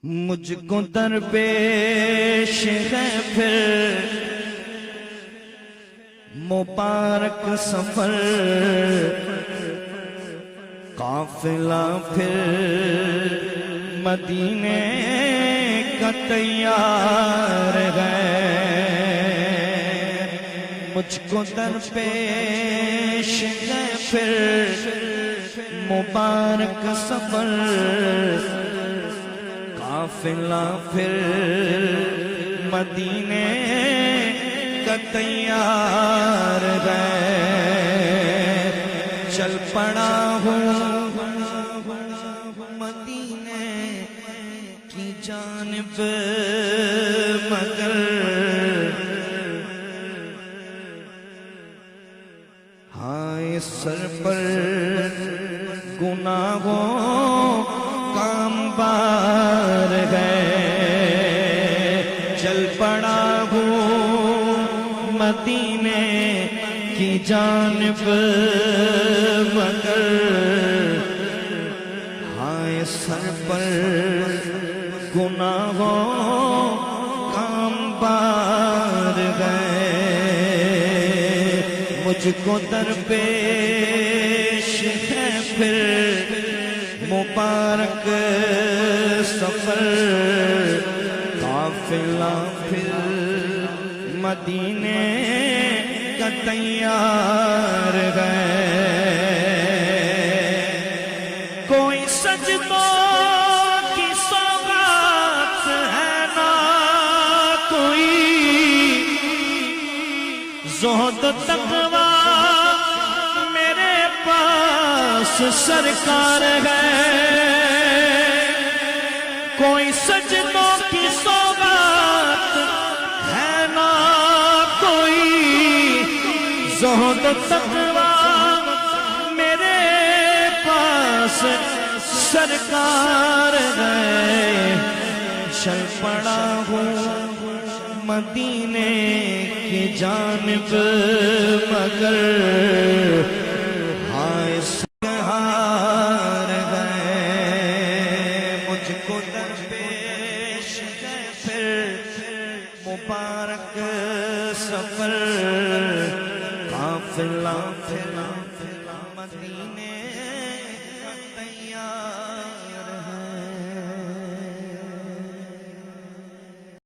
مجھ کو درپیش ہے پھر مبارک سفر، قافلہ پھر مدینے کا تیار ہے۔ مجھ کو درپیش ہے پھر مبارک سفر، قافلہ پھر مدینے کا تیار ہے۔ چل پڑا ہوں مدینے کی جانب، مگر ہائے سر پر گناہوں کام بار ہے۔ چل پڑا ہوں مدینے کی جانب، مگر ہائے سر پر گناہوں کام بار ہے۔ مجھ کو درپیش ہے پھر مبارک سفر، قافلہ پھر مدینے کا تیار ہے۔ کوئی سجدوں کی سوغات ہے نہ کوئی، زہد تقویٰ میرے پاس سرکار ہے۔ کوئی سجدوں کی سوغات ہے نہ کوئی، زہد تقویٰ میرے پاس سرکار ہے۔ چل پڑا ہوں مدینے کی جانب، مگر ہائے سہار ہے۔ مجھ کو درپیش ہے پھر مبارک سفر، قافلہ پھر مدینے کا تیار